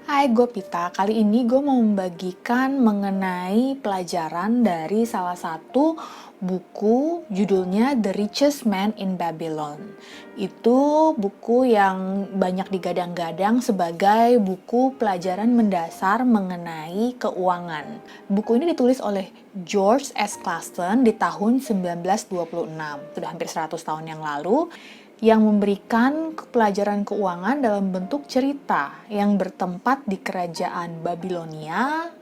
Hai, gue Pita. Kali ini gue mau membagikan mengenai pelajaran dari salah satu buku judulnya The Richest Man in Babylon. Itu buku yang banyak digadang-gadang sebagai buku pelajaran mendasar mengenai keuangan. Buku ini ditulis oleh George S. Clason di tahun 1926, sudah hampir 100 tahun yang lalu, yang memberikan pelajaran keuangan dalam bentuk cerita yang bertempat di kerajaan Babilonia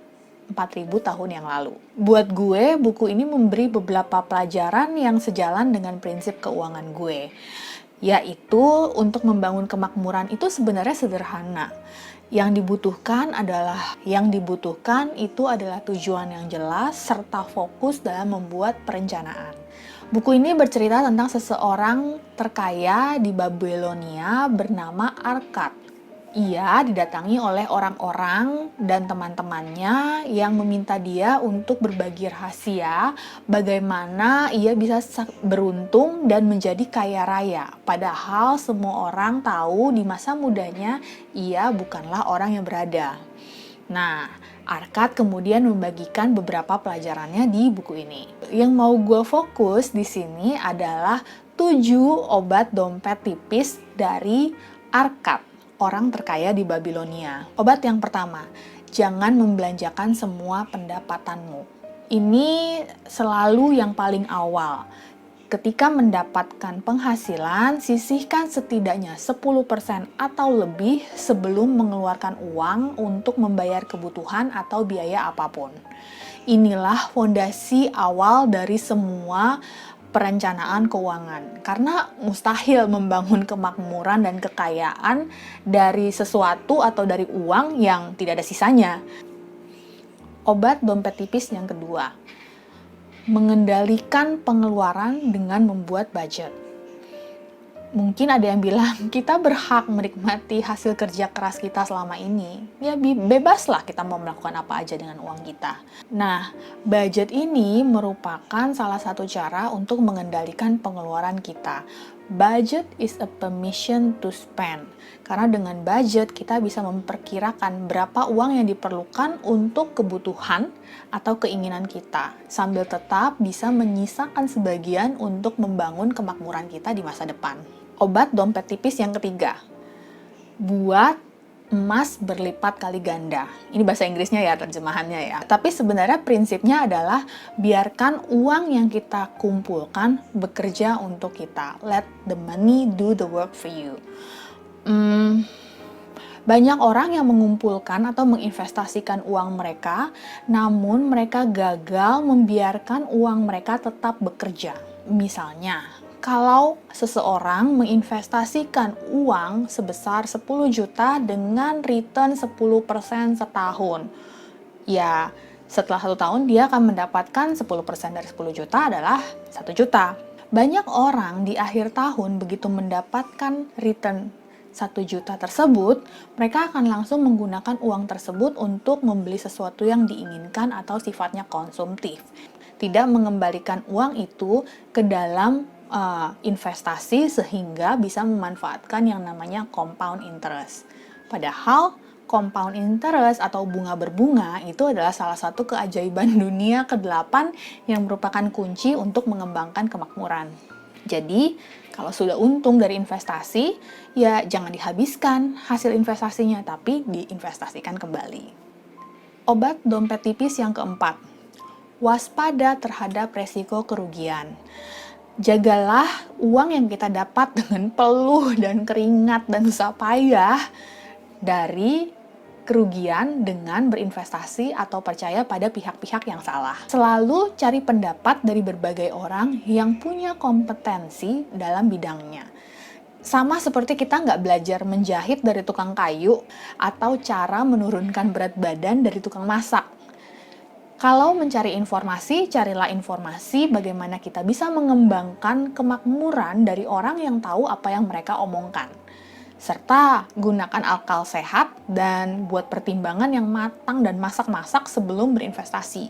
4000 tahun yang lalu. Buat gue, buku ini memberi beberapa pelajaran yang sejalan dengan prinsip keuangan gue, yaitu untuk membangun kemakmuran itu sebenarnya sederhana. Yang dibutuhkan itu adalah tujuan yang jelas serta fokus dalam membuat perencanaan. Buku ini bercerita tentang seseorang terkaya di Babilonia bernama Arkad. Ia didatangi oleh orang-orang dan teman-temannya yang meminta dia untuk berbagi rahasia bagaimana ia bisa beruntung dan menjadi kaya raya. Padahal semua orang tahu di masa mudanya ia bukanlah orang yang berada. Nah, Arkad kemudian membagikan beberapa pelajarannya di buku ini. Yang mau gue fokus di sini adalah 7 obat dompet tipis dari Arkad, orang terkaya di Babilonia. Obat yang pertama, jangan membelanjakan semua pendapatanmu. Ini selalu yang paling awal. Ketika mendapatkan penghasilan, sisihkan setidaknya 10% atau lebih sebelum mengeluarkan uang untuk membayar kebutuhan atau biaya apapun. Inilah fondasi awal dari semua perencanaan keuangan. Karena mustahil membangun kemakmuran dan kekayaan dari sesuatu atau dari uang yang tidak ada sisanya. Obat dompet tipis yang kedua, mengendalikan pengeluaran dengan membuat budget. Mungkin ada yang bilang kita berhak menikmati hasil kerja keras kita selama ini. Ya bebaslah kita mau melakukan apa aja dengan uang kita. Nah, budget ini merupakan salah satu cara untuk mengendalikan pengeluaran kita. Budget is a permission to spend. Karena dengan budget kita bisa memperkirakan berapa uang yang diperlukan untuk kebutuhan atau keinginan kita, sambil tetap bisa menyisakan sebagian untuk membangun kemakmuran kita di masa depan. Obat dompet tipis yang ketiga, buat emas berlipat kali ganda. Ini bahasa Inggrisnya ya, terjemahannya ya. Tapi sebenarnya prinsipnya adalah biarkan uang yang kita kumpulkan bekerja untuk kita. Let the money do the work for you. Banyak orang yang mengumpulkan atau menginvestasikan uang mereka, namun mereka gagal membiarkan uang mereka tetap bekerja. Misalnya, kalau seseorang menginvestasikan uang sebesar 10 juta dengan return 10% setahun, ya setelah 1 tahun dia akan mendapatkan 10% dari 10 juta adalah 1 juta. Banyak orang di akhir tahun begitu mendapatkan return 1 juta tersebut, mereka akan langsung menggunakan uang tersebut untuk membeli sesuatu yang diinginkan atau sifatnya konsumtif. Tidak mengembalikan uang itu ke dalam investasi sehingga bisa memanfaatkan yang namanya compound interest. Padahal compound interest atau bunga berbunga itu adalah salah satu keajaiban dunia ke-8 yang merupakan kunci untuk mengembangkan kemakmuran. Jadi, kalau sudah untung dari investasi, ya jangan dihabiskan hasil investasinya, tapi diinvestasikan kembali. Obat dompet tipis yang keempat, waspada terhadap resiko kerugian. Jagalah uang yang kita dapat dengan peluh dan keringat dan susah payah dari kerugian dengan berinvestasi atau percaya pada pihak-pihak yang salah. Selalu cari pendapat dari berbagai orang yang punya kompetensi dalam bidangnya. Sama seperti kita nggak belajar menjahit dari tukang kayu atau cara menurunkan berat badan dari tukang masak. Kalau mencari informasi, carilah informasi bagaimana kita bisa mengembangkan kemakmuran dari orang yang tahu apa yang mereka omongkan. Serta gunakan akal sehat dan buat pertimbangan yang matang dan masak-masak sebelum berinvestasi.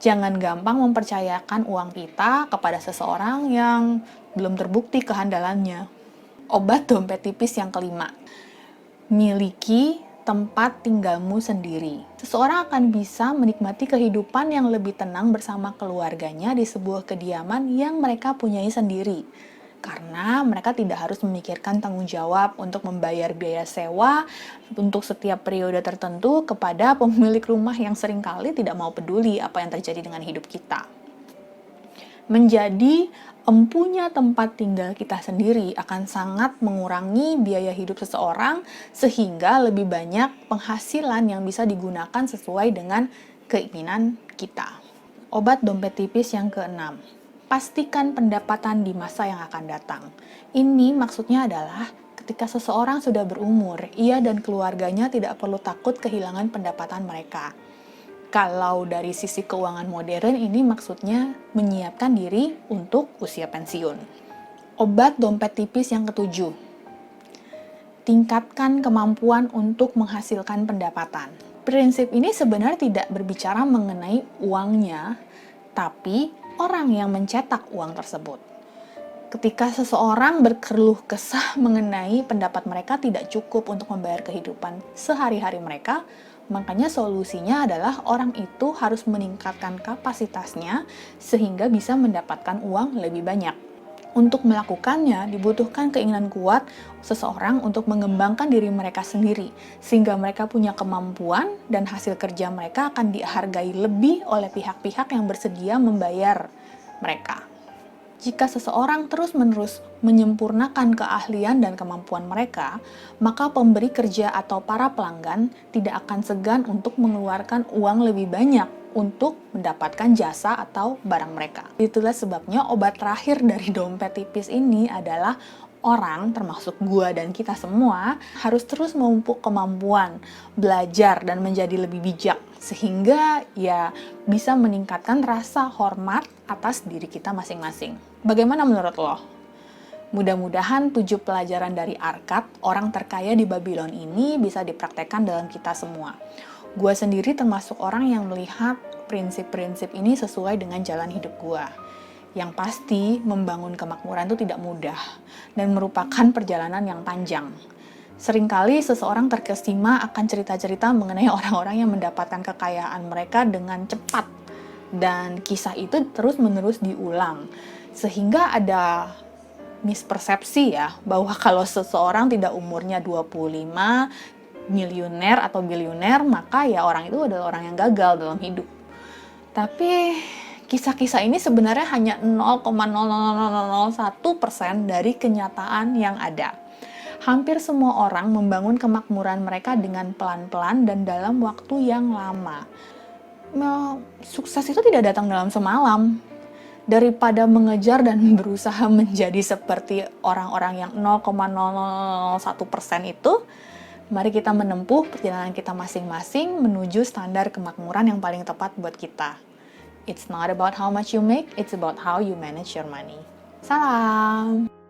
Jangan gampang mempercayakan uang kita kepada seseorang yang belum terbukti kehandalannya. Obat dompet tipis yang kelima, miliki tempat tinggalmu sendiri. Seseorang akan bisa menikmati kehidupan yang lebih tenang bersama keluarganya di sebuah kediaman yang mereka punyai sendiri. Karena mereka tidak harus memikirkan tanggung jawab untuk membayar biaya sewa untuk setiap periode tertentu kepada pemilik rumah yang seringkali tidak mau peduli apa yang terjadi dengan hidup kita. Menjadi empunya tempat tinggal kita sendiri akan sangat mengurangi biaya hidup seseorang sehingga lebih banyak penghasilan yang bisa digunakan sesuai dengan keinginan kita. Obat dompet tipis yang keenam. Pastikan pendapatan di masa yang akan datang. Ini maksudnya adalah ketika seseorang sudah berumur, ia dan keluarganya tidak perlu takut kehilangan pendapatan mereka. Kalau dari sisi keuangan modern, ini maksudnya menyiapkan diri untuk usia pensiun. Obat dompet tipis yang ketujuh. Tingkatkan kemampuan untuk menghasilkan pendapatan. Prinsip ini sebenarnya tidak berbicara mengenai uangnya, tapi orang yang mencetak uang tersebut. Ketika seseorang berkeluh kesah mengenai pendapat mereka tidak cukup untuk membayar kehidupan sehari-hari mereka, makanya solusinya adalah orang itu harus meningkatkan kapasitasnya sehingga bisa mendapatkan uang lebih banyak. Untuk melakukannya, dibutuhkan keinginan kuat seseorang untuk mengembangkan diri mereka sendiri, sehingga mereka punya kemampuan dan hasil kerja mereka akan dihargai lebih oleh pihak-pihak yang bersedia membayar mereka. Jika seseorang terus-menerus menyempurnakan keahlian dan kemampuan mereka, maka pemberi kerja atau para pelanggan tidak akan segan untuk mengeluarkan uang lebih banyak untuk mendapatkan jasa atau barang mereka. Itulah sebabnya obat terakhir dari dompet tipis ini adalah orang, termasuk gua dan kita semua, harus terus memupuk kemampuan, belajar, dan menjadi lebih bijak. Sehingga ya bisa meningkatkan rasa hormat atas diri kita masing-masing. Bagaimana menurut lo? Mudah-mudahan 7 pelajaran dari Arkad, orang terkaya di Babylon ini bisa dipraktekkan dalam kita semua. Gua sendiri termasuk orang yang melihat prinsip-prinsip ini sesuai dengan jalan hidup gua. Yang pasti, membangun kemakmuran itu tidak mudah dan merupakan perjalanan yang panjang. Seringkali seseorang terkesima akan cerita-cerita mengenai orang-orang yang mendapatkan kekayaan mereka dengan cepat. Dan kisah itu terus-menerus diulang. Sehingga ada mispersepsi ya, bahwa kalau seseorang tidak umurnya 25, miliuner atau bilioner, maka ya orang itu adalah orang yang gagal dalam hidup. Tapi kisah-kisah ini sebenarnya hanya 0,00001% dari kenyataan yang ada. Hampir semua orang membangun kemakmuran mereka dengan pelan-pelan dan dalam waktu yang lama. Sukses itu tidak datang dalam semalam. Daripada mengejar dan berusaha menjadi seperti orang-orang yang 0,001% itu, mari kita menempuh perjalanan kita masing-masing menuju standar kemakmuran yang paling tepat buat kita. It's not about how much you make, it's about how you manage your money. Salam!